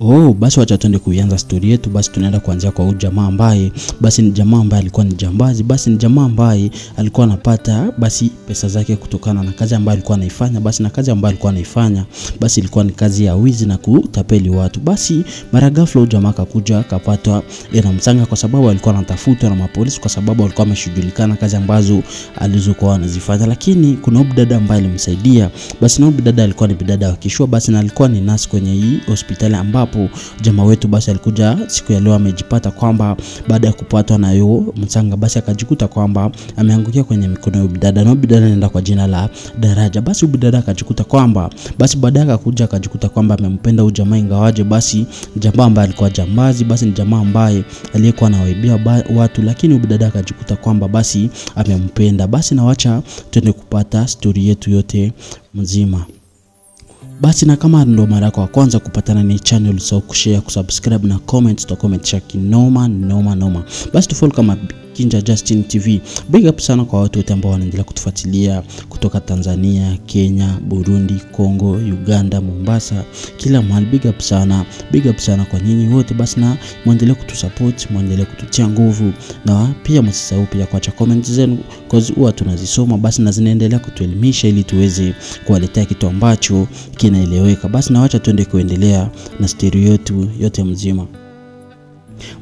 Basi wacha tuende kuianza story yetu. Basi tunaenda kuanzia kwa huyu jamaa ambaye basi ni jamaa ambaye alikuwa ni jambazi. Basi ni jamaa ambaye alikuwa anapata basi pesa zake kutokana na kazi ambayo alikuwa anaifanya. Basi na kazi ambayo alikuwa anaifanya basi ilikuwa ni kazi ya wizi na kutapeli watu. Basi mara ghafla huyu jamaa akakuja akapatwa na msanga kwa sababu alikuwa anatafutwa na mapolisi kwa sababu alikuwa ameshughulikana kazi ambazo alizokuwa anazifanya. Lakini kuna bidada ambaye alimsaidia. Basi na bidada alikuwa ni bidada wa kishua. Basi na alikuwa ni nurse kwenye hii hospitali ambapo jamaa wetu basi alikuja siku ya leo amejipata kwamba baada ya kupatwa na hiyo msanga basi akajikuta kwamba ameangukia kwenye mikono ya bidada. Na bidada anaenda kwa jina la Daraja. Basi bidada akajikuta kwamba basi baadaye akakuja akajikuta kwamba amempenda huyu jamaa, ingawaje basi jamaa ambaye alikuwa jambazi, basi ni jamaa ambaye aliyekuwa anawaibia watu, lakini bidada akajikuta kwamba basi amempenda. Basi na wacha tuende kupata story yetu yote mzima. Basi na kama ndo mara yako ya kwanza kupatana na channel, usahau kushare, kusubscribe na comment, to comment chaki noma. Basi tufollow kama Kinja Justin TV. Big up sana kwa watu wote ambao wanaendelea kutufuatilia kutoka Tanzania, Kenya, Burundi, Kongo, Uganda, Mombasa, kila mahali. Big up sana kwa nyinyi wote. Basi na muendelee kutusupport, muendelee kututia nguvu, na pia msisahau pia kuacha comment zenu cause huwa tunazisoma basi na zinaendelea kutuelimisha ili tuweze kuwaletea kitu ambacho kinaeleweka. Basi na wacha tuende kuendelea na story yetu yote mzima.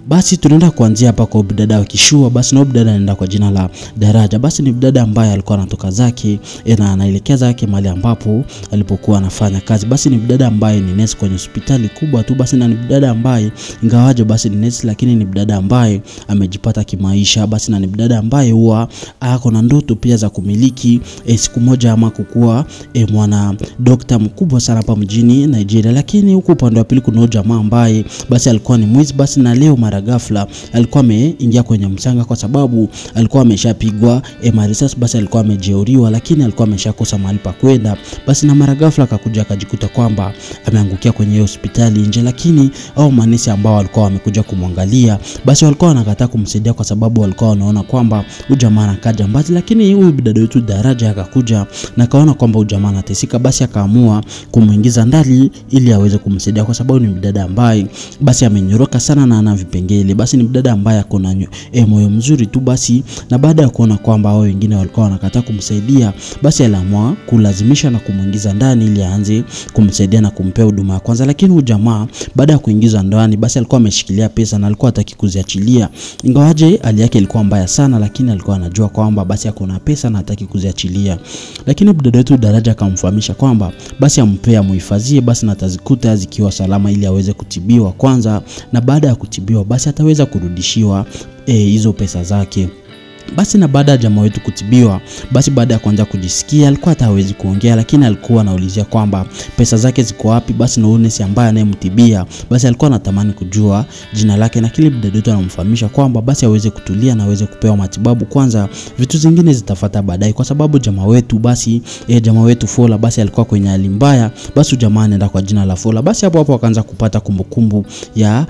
Basi tunaenda kuanzia hapa kwa bidada wa kishua. Basi na bidada anaenda kwa jina la Daraja. Basi ni bidada ambaye alikuwa anatoka zake na anaelekea zake mahali ambapo alipokuwa anafanya kazi. Basi ni bidada ambaye ni nurse kwenye hospitali kubwa tu. Basi na ni bidada ambaye ingawaje basi ni nurse lakini ni bidada ambaye amejipata kimaisha. Basi na ni bidada ambaye huwa ako na ndoto pia za kumiliki siku moja ama kukua mwana dokta mkubwa sana hapa mjini Nigeria. Lakini huko upande wa pili kuna jamaa ambaye basi alikuwa ni mwizi. Basi na leo mara ghafla alikuwa ameingia kwenye msanga kwa sababu alikuwa ameshapigwa marisasi. Basi alikuwa amejeuriwa lakini alikuwa ameshakosa mahali pa kwenda. Basi na mara ghafla akakuja akajikuta kwamba ameangukia kwenye hospitali nje. Lakini au manesi ambao walikuwa wamekuja kumwangalia basi walikuwa wanakataa kumsaidia kwa sababu walikuwa wanaona kwamba huyu jamaa anakaa jambazi. Lakini huyu bidada wetu Daraja akakuja na kaona kwamba huyu jamaa anateseka. Basi akaamua kumuingiza ndani ili aweze kumsaidia kwa sababu ni bidada ambaye basi amenyoroka sana na ana vipengele. Basi ni bidada ambaye akona moyo mzuri tu. Basi na baada ya kuona kwamba wao wengine walikuwa wanakataa kumsaidia basi aliamua kulazimisha na kumuingiza ndani ili aanze kumsaidia na kumpea huduma ya kwanza. Lakini huyu jamaa baada ya kuingiza ndani basi alikuwa ameshikilia pesa na alikuwa hataki kuziachilia, ingawaje hali yake ilikuwa mbaya sana, lakini alikuwa anajua kwamba basi akona pesa na hataki kuziachilia. Lakini bidada wetu Daraja akamfahamisha kwamba basi ampea muhifadhie basi na atazikuta zikiwa salama ili aweze kutibiwa kwanza, na baada ya kutibiwa basi ataweza kurudishiwa hizo pesa zake. Basi na baada ya jamaa wetu kutibiwa basi baada ya kuanza kujisikia alikuwa hawezi kuongea, lakini alikuwa anaulizia kwamba pesa zake ziko wapi. Basi na nesi ambaye anayemtibia basi alikuwa anatamani kujua jina lake, na kile bidada wetu anamfahamisha kwamba basi aweze kutulia na aweze kupewa matibabu kwanza, vitu zingine zitafuata baadaye, kwa sababu jamaa wetu basi jamaa wetu Fola basi alikuwa kwenye hali mbaya. Basi jamaa anaenda kwa jina la Fola. Basi hapo akaanza kupata kumbukumbu ya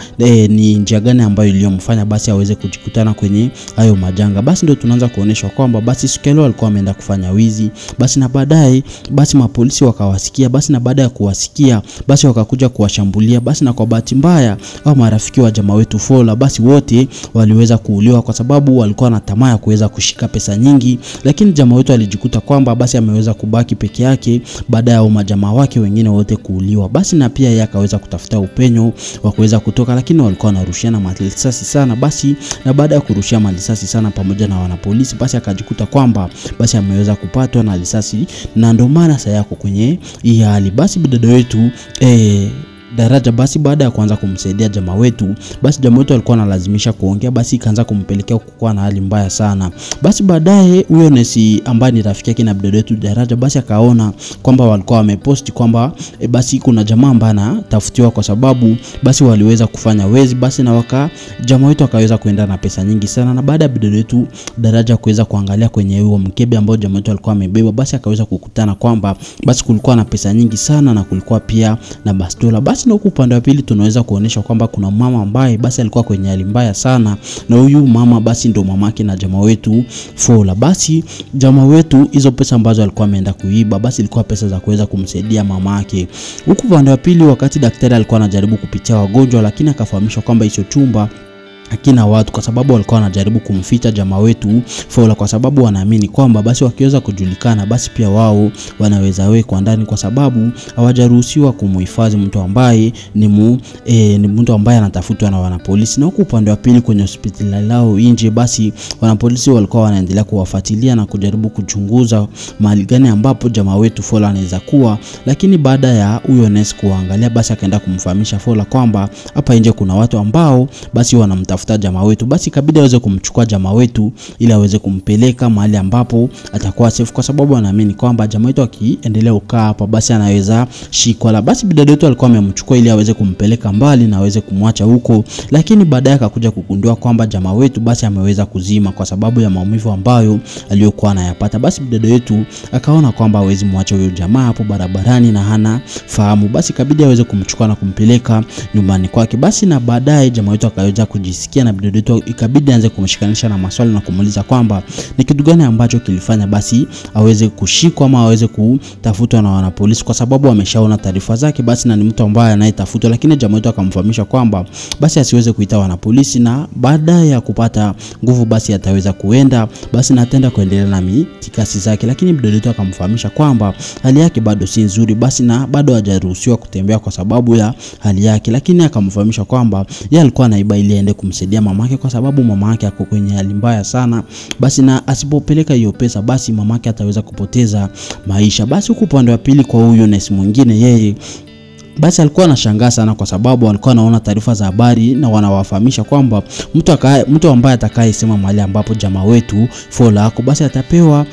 ni njia gani ambayo iliyomfanya basi aweze kujikutana kwenye hayo majanga. Basi ndio tunaanza kuoneshwa kwamba basi siku leo alikuwa ameenda kufanya wizi. Basi na baadaye basi mapolisi wakawasikia. Basi na baada ya kuwasikia basi wakakuja kuwashambulia. Basi na kwa bahati mbaya au marafiki wa jamaa wetu Fola basi wote waliweza kuuliwa kwa sababu walikuwa na tamaa ya kuweza kushika pesa nyingi. Lakini jamaa wetu alijikuta kwamba basi ameweza kubaki peke yake baada ya majamaa wake wengine wote kuuliwa. Basi na pia yeye akaweza kutafuta upenyo wa kuweza kutoka, lakini walikuwa wanarushiana risasi sana. Basi na baada ya kurushia risasi sana pamoja na wanapolisi basi akajikuta kwamba basi ameweza kupatwa na risasi, na ndio maana sasa yako kwenye hii hali. Basi bidada wetu Daraja basi baada ya kuanza kumsaidia jamaa wetu basi jamaa wetu alikuwa analazimisha kuongea, basi ikaanza kumpelekea kukua na hali mbaya sana. Basi baadaye huyo nesi ambaye ni rafiki yake na bidada wetu Daraja basi akaona kwamba walikuwa wameposti kwamba basi kuna jamaa ambaye anatafutiwa kwa sababu basi waliweza kufanya wezi. Basi na jamaa wetu akaweza kuenda na pesa nyingi sana, na baada ya bidada wetu Daraja kuweza kuangalia kwenye huo mkebe ambao jamaa wetu alikuwa amebeba basi akaweza kukutana kwamba basi kulikuwa na pesa nyingi sana na kulikuwa pia na bastola. Basi Basi na huku upande wa pili tunaweza kuonesha kwamba kuna mama ambaye basi alikuwa kwenye hali mbaya sana, na huyu mama basi ndo mamake na jamaa wetu Fola. Basi jamaa wetu hizo pesa ambazo alikuwa ameenda kuiba basi ilikuwa pesa za kuweza kumsaidia mamake. Huku upande wa pili, wakati daktari alikuwa anajaribu kupitia wagonjwa, lakini akafahamishwa kwamba hicho chumba hakina watu, kwa sababu walikuwa wanajaribu kumficha jamaa wetu Fola, kwa sababu wanaamini kwamba basi wakiweza kujulikana basi pia wao wanaweza wekwa ndani, kwa sababu hawajaruhusiwa kumhifadhi mtu ambaye ni mtu ambaye anatafutwa na wanapolisi. Na huku upande wa pili kwenye hospitali lao nje, basi wanapolisi walikuwa wanaendelea kuwafuatilia na kujaribu kuchunguza mahali gani ambapo jamaa wetu Fola anaweza kuwa, lakini baada ya huyo nesi kuangalia basi akaenda kumfahamisha Fola kwamba hapa nje kuna watu ambao basi wanamtafuta jamaa wetu. Basi kabidi aweze kumchukua jamaa wetu ili aweze kumpeleka mahali ambapo atakuwa safe, kwa sababu anaamini kwamba jamaa wetu akiendelea kukaa hapa basi anaweza shikwa. Basi bidada wetu alikuwa amemchukua ili aweze kumpeleka mbali na aweze kumwacha huko, lakini baadaye akakuja kugundua kwamba jamaa wetu basi ameweza kuzima kwa sababu ya maumivu ambayo aliyokuwa anayapata. Basi bidada wetu akaona kwamba hawezi muacha huyo jamaa hapo barabarani na hana fahamu, basi kabidi aweze kumchukua na kumpeleka nyumbani kwake. Basi na baadaye jamaa wetu akaweza kujisikia, na bidada wetu ikabidi aanze kumshikanisha na maswali na kumuuliza kwamba ni kitu gani ambacho kilifanya basi aweze kushikwa ama aweze kutafutwa na wanapolisi, kwa sababu ameshaona taarifa zake basi na ni mtu ambaye anayetafutwa. Lakini jamaa wetu akamfahamisha kwamba basi asiweze kuita wanapolisi, na baada ya kupata nguvu basi ataweza kuenda basi na atenda kuendelea na mitikasi zake. Lakini bidada wetu akamfahamisha kwamba hali yake bado si nzuri basi na bado hajaruhusiwa kutembea kwa sababu ya hali yake. Lakini akamfahamisha kwamba yeye alikuwa anaiba ili aende kumsaidia mamake, kwa sababu mamake ako kwenye hali mbaya sana basi na asipopeleka hiyo pesa basi mamake ataweza kupoteza maisha. Basi huko upande wa pili kwa huyo nesi mwingine, yeye basi alikuwa anashangaa sana kwa sababu alikuwa anaona taarifa za habari na wanawafahamisha kwamba mtu ambaye atakayesema mahali ambapo jamaa wetu Fola ako basi atapewa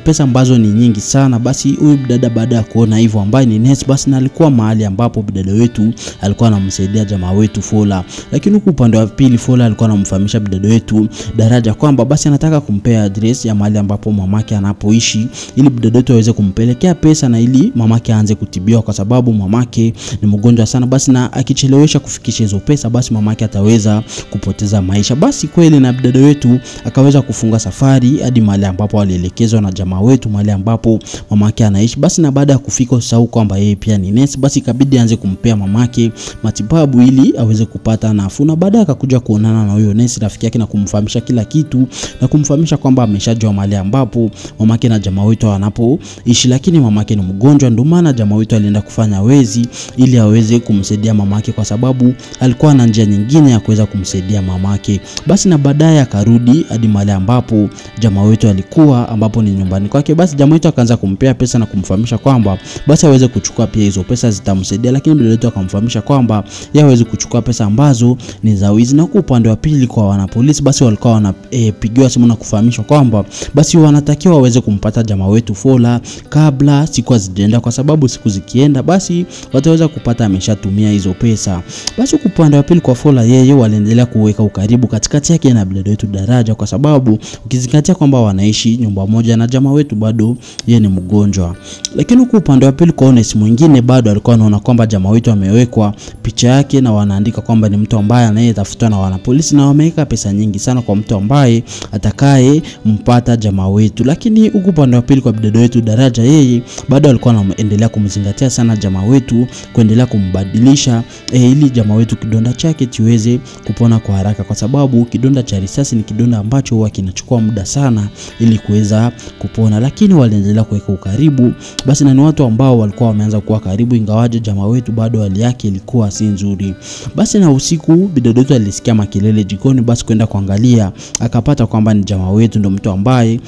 pesa ambazo ni nyingi sana. Basi huyu bidada baada ya kuona hivyo ambaye ni nesi basi na alikuwa mahali ambapo bidada wetu alikuwa anamsaidia jamaa wetu Fola. Lakini huko upande wa pili Fola alikuwa anamfahamisha bidada wetu Daraja kwamba basi anataka kumpea address ya mahali ambapo mamake anapoishi ili bidada wetu aweze kumpelekea pesa na ili mamake aanze kutibiwa, kwa sababu mamake ni mgonjwa sana basi na akichelewesha kufikisha hizo pesa basi mamake ataweza kupoteza maisha. Basi kweli na bidada wetu akaweza kufunga safari hadi mahali ambapo alielekezwa na jamaa wetu mahali ambapo mamake anaishi. Basi na baada ya kufika usahau kwamba yeye pia ni nesi, basi ikabidi aanze kumpea mamake matibabu ili aweze kupata nafuu. Na baadaye akakuja kuonana na huyo nesi rafiki yake na kumfahamisha kila kitu na kumfahamisha kwamba ameshajua mahali ambapo mamake na jamaa wetu wanapoishi, lakini mamake ni mgonjwa, ndio maana jamaa wetu alienda kufanya wezi ili aweze kumsaidia mamake, kwa sababu alikuwa na njia nyingine ya kuweza kumsaidia mamake. Basi na baadaye akarudi hadi mahali ambapo jamaa wetu alikuwa, ambapo ni nyumbani kwake. Basi jamaa wetu akaanza kumpea pesa na kumfahamisha kwamba basi aweze kuchukua pia hizo pesa zitamsaidia, lakini bidada wetu akamfahamisha kwamba yeye hawezi kuchukua pesa ambazo ni za wizi. Na huko upande wa pili kwa wanapolisi basi walikuwa wanapigiwa simu na kufahamishwa kwamba basi wanatakiwa waweze kumpata jamaa wetu Fola kabla siku hazijaenda, kwa sababu siku zikienda basi wataweza kupata ameshatumia hizo pesa. Basi huko upande wa pili kwa Fola, yeye waliendelea kuweka ukaribu katikati yake na bidada wetu Daraja, kwa sababu ukizingatia kwamba wanaishi nyumba moja na jamaa wetu bado yeye ni mgonjwa. Lakini huko upande wa pili kwa nesi mwingine bado alikuwa anaona kwamba jamaa wetu amewekwa picha yake na wanaandika kwamba ni mtu ambaye anayetafutwa na wanapolisi, na wameweka pesa nyingi sana kwa mtu ambaye atakaye mpata jamaa wetu. Lakini huko upande wa pili kwa bidada wetu Daraja, yeye bado alikuwa anaendelea kumzingatia sana jamaa wetu, kuendelea kumbadilisha ili jamaa wetu kidonda chake kiweze kupona kwa haraka, kwa sababu kidonda cha risasi ni kidonda ambacho huwa kinachukua muda sana ili kuweza kupona. Lakini waliendelea kuweka ukaribu basi na ni watu ambao walikuwa wameanza kuwa karibu, ingawaje jamaa wetu bado hali yake ilikuwa si nzuri. Basi na usiku bidada wetu alisikia makelele jikoni, basi kwenda kuangalia akapata kwamba ni jamaa wetu ndo mtu ambaye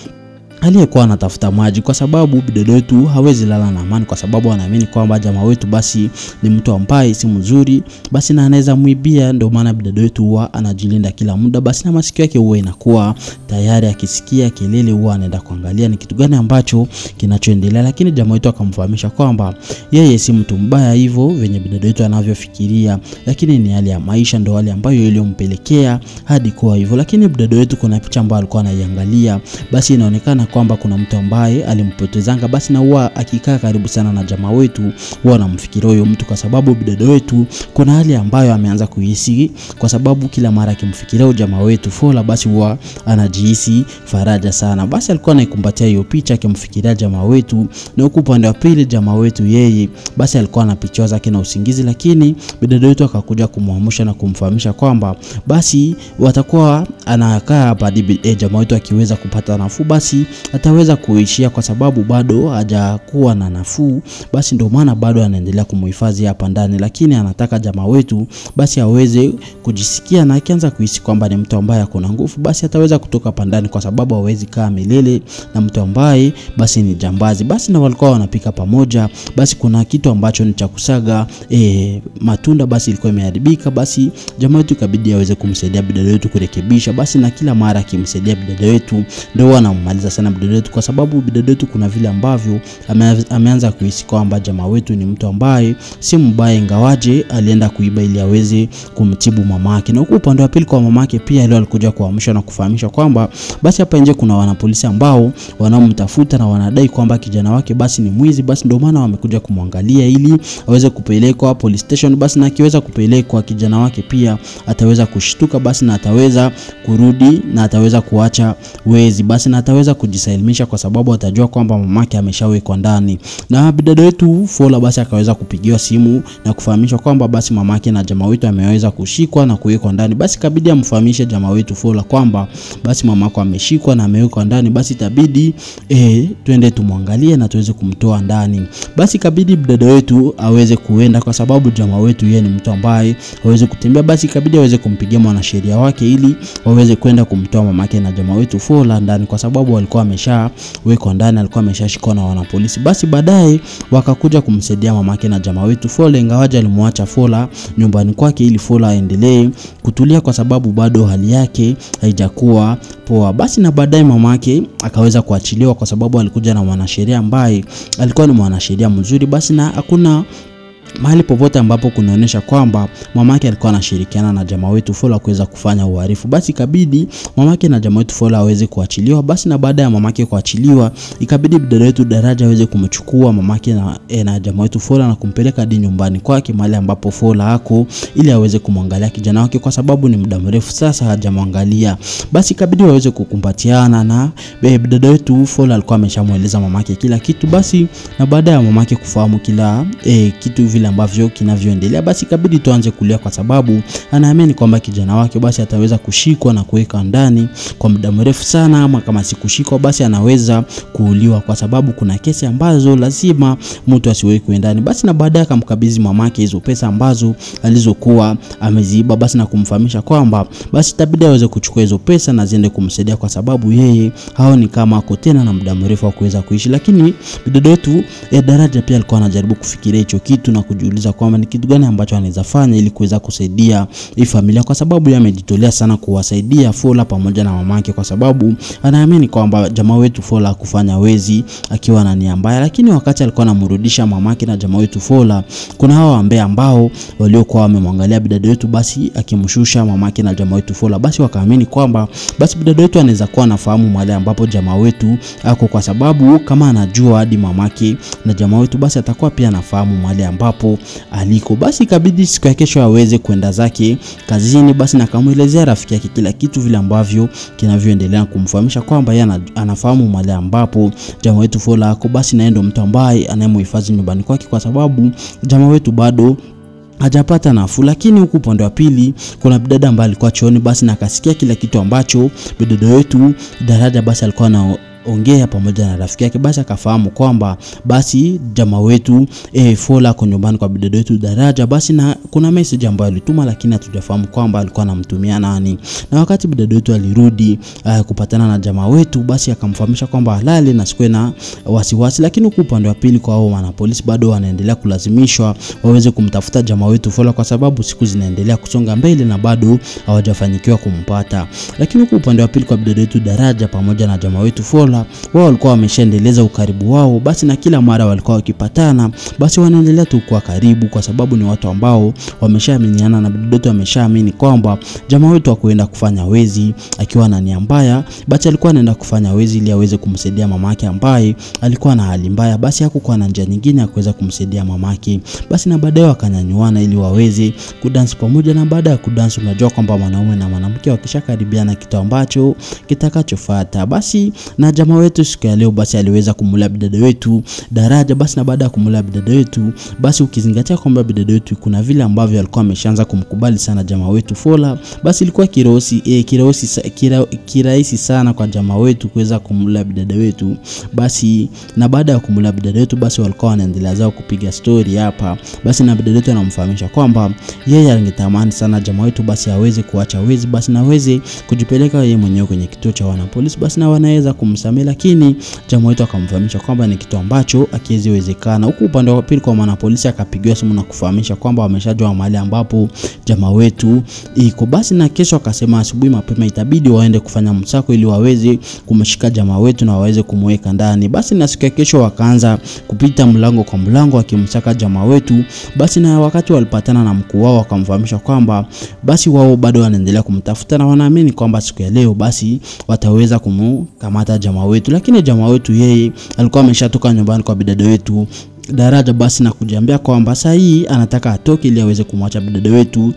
aliyekuwa anatafuta maji, kwa sababu bidada wetu hawezi lala na amani, kwa sababu anaamini kwamba jamaa wetu basi ni mtu ambaye si mzuri basi na anaweza muibia. Ndio maana bidada wetu huwa anajilinda kila muda, basi na masikio yake huwa inakuwa tayari akisikia kelele huwa anaenda kuangalia ni kitu gani ambacho kinachoendelea. Lakini jamaa wetu akamfahamisha kwamba yeye si mtu mbaya hivyo venye bidada wetu anavyofikiria, lakini ni hali ya maisha ndio hali ambayo iliyompelekea hadi kwa hivyo. Lakini bidada wetu kuna picha ambayo alikuwa anaiangalia, basi inaonekana kwamba kuna mtu ambaye alimpotezanga, basi na huwa akikaa karibu sana na jamaa wetu huwa anamfikiria huyo mtu, kwa sababu bidada wetu kuna hali ambayo ameanza kuhisi, kwa sababu kila mara akimfikiria jamaa wetu Fola basi huwa anajihisi faraja sana. Basi alikuwa anaikumbatia hiyo picha akimfikiria jamaa wetu, na huko upande wa pili jamaa wetu yeye basi alikuwa anapichwa zake na usingizi, lakini bidada wetu akakuja kumwamsha na kumfahamisha kwamba basi watakuwa anakaa hapa hadi jamaa wetu akiweza kupata nafuu basi ataweza kuishia, kwa sababu bado hajakuwa na nafuu, basi ndio maana bado anaendelea kumhifadhi hapa ndani, lakini anataka jamaa wetu basi aweze kujisikia na akianza kuhisi kwamba ni mtu ambaye ako na nguvu, basi ataweza kutoka hapa ndani, kwa sababu hawezi kaa milele na mtu ambaye basi ni jambazi. Basi na walikuwa wanapika pamoja, basi kuna kitu ambacho ni cha kusaga matunda basi ilikuwa imeharibika, basi jamaa wetu ikabidi aweze kumsaidia bidada wetu kurekebisha, basi na kila mara akimsaidia bidada wetu ndio anamaliza sana bidada wetu, kwa sababu bidada wetu kuna vile ambavyo ameanza kuhisi kwamba jamaa wetu ni mtu ambaye si mbaya, ingawaje alienda kuiba ili aweze kumtibu mamake. Na huko upande wa pili kwa mamake pia leo alikuja kuamsha na kufahamisha kwamba basi hapa nje kuna wanapolisi ambao wanamtafuta na wanadai kwamba kijana wake basi ni mwizi, basi ndio maana wamekuja kumwangalia ili aweze kupelekwa police station, basi na akiweza kupelekwa kijana wake pia ataweza kushtuka, basi na ataweza kurudi na ataweza kuacha wezi, basi na ataweza kujisalimisha, kwa sababu atajua kwamba mamake ameshawekwa ndani. Na bidada wetu Fola basi akaweza kupigiwa simu na kufahamishwa kwamba basi mamake na jamaa wetu ameweza kushikwa na kuwekwa ndani, basi kabidi amfahamishe jamaa wetu Fola kwamba basi mamako ameshikwa na amewekwa ndani, basi itabidi twende tumwangalie na tuweze kumtoa ndani. Basi kabidi bidada wetu aweze kuenda, kwa sababu jamaa wetu yeye ni mtu ambaye hawezi kutembea, basi kabidi aweze kumpigia mwanasheria wake ili waweze kwenda kumtoa mamake na jamaa wetu Fola ndani, kwa sababu walikuwa ameshawekwa ndani, alikuwa ameshashikwa na wanapolisi. Basi baadaye wakakuja kumsaidia mamake na jamaa wetu Fola, ingawaje alimwacha Fola nyumbani kwake ili Fola aendelee kutulia, kwa sababu bado hali yake haijakuwa poa. Basi na baadaye mamake akaweza kuachiliwa, kwa sababu alikuja na mwanasheria ambaye alikuwa ni mwanasheria mzuri, basi na hakuna mahali popote ambapo kunaonesha kwamba mamake alikuwa anashirikiana na jamaa wetu Fola kuweza kufanya uhalifu. Basi ikabidi mamake na jamaa wetu Fola aweze kuachiliwa. Basi na baada ya mamake kuachiliwa ikabidi bidada wetu Daraja aweze kumchukua mamake na jamaa wetu Fola na kumpeleka hadi nyumbani kwake, mahali ambapo Fola hako, ili aweze kumwangalia kijana wake, kwa sababu ni muda mrefu sasa hajamwangalia. Basi ikabidi waweze kukumbatiana, na bidada wetu Fola alikuwa ameshamueleza mamake kila kitu. Basi na baada ya mamake kufahamu kila kitu vile ambavyo kinavyoendelea, basi ikabidi tuanze kulia, kwa sababu anaamini kwamba kijana wake basi ataweza kushikwa na kuweka ndani kwa muda mrefu sana, ama kama sikushikwa basi anaweza kuuliwa, kwa sababu kuna kesi ambazo lazima mtu asiwekwe ndani. Basi na baadaye akamkabidhi mamake hizo pesa ambazo alizokuwa ameziiba, basi na kumfahamisha kwamba basi itabidi aweze kuchukua hizo pesa na ziende kumsaidia, kwa sababu yeye haoni kama ako tena na muda mrefu wa kuweza kuishi. Lakini bidada wetu Daraja pia alikuwa anajaribu kufikiria hicho kitu na kujiuliza kwamba ni kitu gani ambacho anaweza fanya ili kuweza kusaidia hii familia, kwa sababu yeye amejitolea sana kuwasaidia Fola pamoja na mamake, kwa sababu anaamini kwamba jamaa wetu Fola kufanya wezi akiwa na nia mbaya. Lakini wakati alikuwa anamrudisha mamake na jamaa wetu Fola, kuna hao ambao waliokuwa wamemwangalia bidada wetu basi akimshusha mamake na jamaa wetu Fola, basi wakaamini kwamba basi bidada wetu anaweza kuwa anafahamu mahali ambapo jamaa wetu ako, kwa sababu kama anajua hadi mamake na jamaa wetu basi atakuwa pia anafahamu mahali ambapo aliko. Basi ikabidi siku ya kesho aweze kwenda zake kazini, basi na kumuelezea rafiki yake kila kitu vile ambavyo kinavyoendelea, kumfahamisha kwamba yeye anafahamu mahali ambapo jamaa wetu Fola ako, basi na ndo mtu ambaye anayemhifadhi nyumbani kwake, kwa sababu jamaa wetu bado hajapata nafuu. Lakini huku upande wa pili kuna bidada ambaye alikuwa chooni, basi na akasikia kila kitu ambacho bidada wetu Daraja basi alikuwa na ongea pamoja na rafiki yake, basi akafahamu kwamba basi jamaa wetu Fola kwa nyumbani kwa bidada wetu Daraja, basi na kuna message ambayo alituma, lakini hatujafahamu kwamba alikuwa anamtumia nani. Na wakati bidada wetu alirudi kupatana na jamaa wetu, basi akamfahamisha kwamba halali na sikwe na wasiwasi. Lakini huku upande wa pili kwa hao wanapolisi bado wanaendelea kulazimishwa waweze kumtafuta jamaa wetu Fola, kwa sababu siku zinaendelea kusonga mbele na bado hawajafanikiwa kumpata. Lakini huku upande wa pili kwa bidada wetu Daraja pamoja na jamaa wetu Fola Fola wao walikuwa wameshaendeleza ukaribu wao, basi na kila mara walikuwa wakipatana, basi wanaendelea tu kuwa karibu kwa sababu ni watu ambao wameshaaminiana, na Bidodo ameshaamini kwamba jamaa wetu hakuenda kufanya wezi akiwa na nia mbaya, basi alikuwa anaenda kufanya wezi ili aweze kumsaidia mamake ambaye alikuwa na hali mbaya, basi hakukuwa na njia nyingine ya kuweza kumsaidia mamake. Basi na baadaye wakanyanyuana ili waweze kudance pamoja, na baada ya kudance unajua kwamba mwanaume na mwanamke wakishakaribiana kitu ambacho kitakachofuata. Basi na jamaa wetu siku ya leo basi aliweza kumula Bidodo wetu daraja, basi na baada ya kumula Bidodo wetu, basi ukizingatia kwamba Bidodo wetu kuna vile ambavyo alikuwa ameshaanza kumkubali sana jamaa wetu Fola, basi ilikuwa kirahisi sana kwa jamaa wetu kuweza kumula Bidodo wetu. Basi na baada ya kumula Bidodo wetu, basi walikuwa wanaendelea zao kupiga story hapa, basi na Bidodo wetu anamfahamisha kwamba yeye angetamani sana jamaa wetu basi aweze kuacha wezi, basi na aweze kujipeleka yeye mwenyewe kwenye kituo cha wanapolisi, basi na wanaweza kumsamehe, lakini jamaa wetu akamfahamisha kwamba ni kitu ambacho hakiwezekana. Huku upande wa pili kwa wanapolisi akapigiwa simu na kufahamisha kwamba wameshajua mahali ambapo jamaa wetu iko. Basi na kesho akasema asubuhi mapema itabidi waende kufanya msako ili waweze kumshika jamaa wetu na waweze kumweka ndani. Basi na siku ya kesho wakaanza kupita mlango kwa mlango wakimsaka jamaa wetu. Basi na wakati walipatana na mkuu wao wakamfahamisha kwamba basi wao bado wanaendelea kumtafuta na wanaamini kwamba siku ya leo basi wataweza kumkamata jamaa wetu, lakini jamaa wetu yeye alikuwa ameshatoka nyumbani kwa Bidodo wetu daraja, basi na kujiambia kwamba sasa hii anataka atoke ili aweze kumwacha Bidodo wetu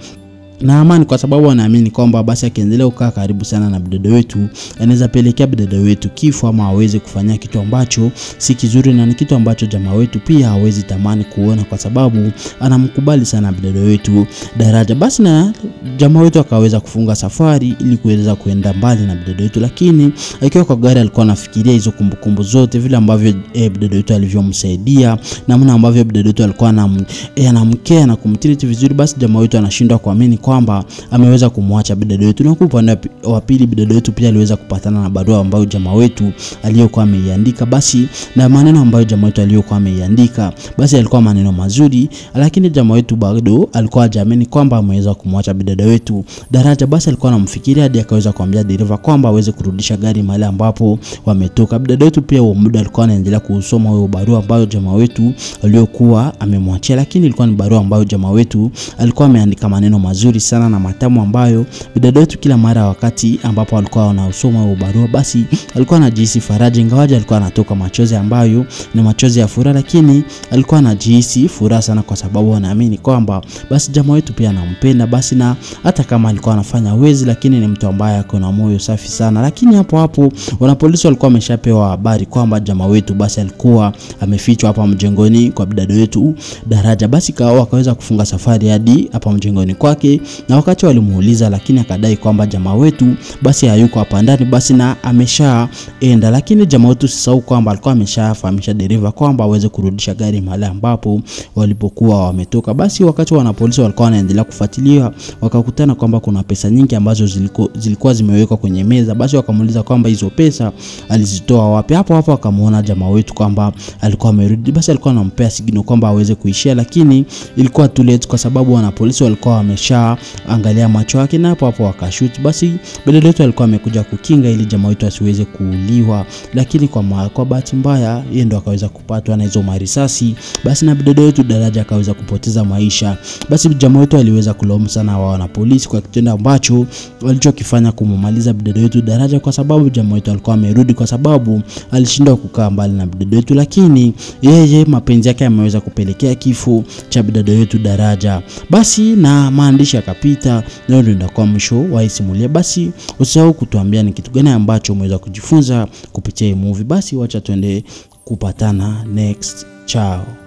na amani, kwa sababu anaamini kwamba basi akiendelea kukaa karibu sana na Bidodo wetu anaweza pelekea Bidodo wetu kifo ama aweze kufanya kitu ambacho si kizuri, na ni kitu ambacho jamaa wetu pia hawezi tamani kuona kwa sababu anamkubali sana Bidodo wetu daraja. Basi na jamaa wetu akaweza kufunga safari ili kuweza kuenda mbali na Bidodo wetu, lakini akiwa kwa gari alikuwa anafikiria hizo kumbukumbu zote, vile ambavyo Bidodo wetu alivyomsaidia, namna ambavyo Bidodo wetu alikuwa anamkea na kumtreat vizuri. Basi jamaa wetu anashindwa kuamini kwamba ameweza kumwacha Bidodo wetu. Na kwa upande wa pili Bidodo wetu pia aliweza kupatana na barua ambayo jamaa wetu aliyokuwa ameiandika, basi na maneno ambayo jamaa wetu aliyokuwa ameiandika basi alikuwa maneno mazuri, lakini jamaa wetu bado alikuwa hajaamini kwamba ameweza kumwacha Bidodo wetu daraja. Basi alikuwa anamfikiria hadi akaweza kuambia dereva kwamba aweze kurudisha gari mahali ambapo wametoka. Bidodo wetu pia huo muda alikuwa anaendelea kusoma hiyo barua ambayo jamaa wetu aliyokuwa amemwachia, lakini ilikuwa ni barua ambayo jamaa wetu alikuwa ameandika maneno mazuri sana na matamu ambayo Bidodo wetu kila mara wakati ambapo alikuwa anasoma hiyo barua basi alikuwa anajihisi faraja, ingawaje alikuwa anatoka machozi ambayo ni machozi ya furaha, lakini alikuwa anajihisi furaha sana kwa sababu anaamini kwamba basi jamaa wetu pia anampenda. Basi na hata kama alikuwa anafanya wezi, lakini ni mtu ambaye ako na moyo safi sana. Lakini hapo wanapolisi walikuwa wameshapewa habari kwamba jamaa wetu basi alikuwa amefichwa hapa mjengoni kwa Bidodo wetu daraja. Basi wakaweza kufunga safari hadi hapa mjengoni kwake, na wakati walimuuliza lakini akadai kwamba jamaa wetu basi hayuko hapa ndani, basi na ameshaenda. Lakini jamaa wetu sisahau kwamba alikuwa ameshafahamisha dereva kwamba aweze kurudisha gari mahali ambapo walipokuwa wametoka. Basi wakati wanapolisi walikuwa wanaendelea kufuatilia wakakutana kwamba kuna pesa nyingi ambazo zilikuwa zimewekwa kwenye meza. Basi wakamuuliza kwamba hizo pesa alizitoa wapi. Hapo akamuona jamaa wetu kwamba alikuwa amerudi. Basi alikuwa anampea signal kwamba aweze kuishia, lakini ilikuwa too late kwa sababu wanapolisi walikuwa wamesha angalia macho yake na hapo wakashoot. Basi Bidodo wetu alikuwa amekuja kukinga ili jamaa wetu asiweze kuuliwa, lakini kwa bahati mbaya yeye ndo akaweza kupatwa na hizo marisasi. Basi na Bidodo wetu daraja akaweza kupoteza maisha. Basi jamaa wetu aliweza kulaumu sana wanapolisi kwa kitendo ambacho walichokifanya kumumaliza Bidodo wetu daraja, kwa sababu jamaa wetu alikuwa amerudi kwa sababu alishindwa kukaa mbali na Bidodo wetu, lakini yeye mapenzi yake yameweza kupelekea kifo cha Bidodo wetu daraja. Basi na maandishi yakapita, leo ndio kwa mwisho wa simulia. Basi usahau kutuambia ni kitu gani ambacho umeweza kujifunza kupitia hii movie. Basi wacha tuende kupatana next. Ciao.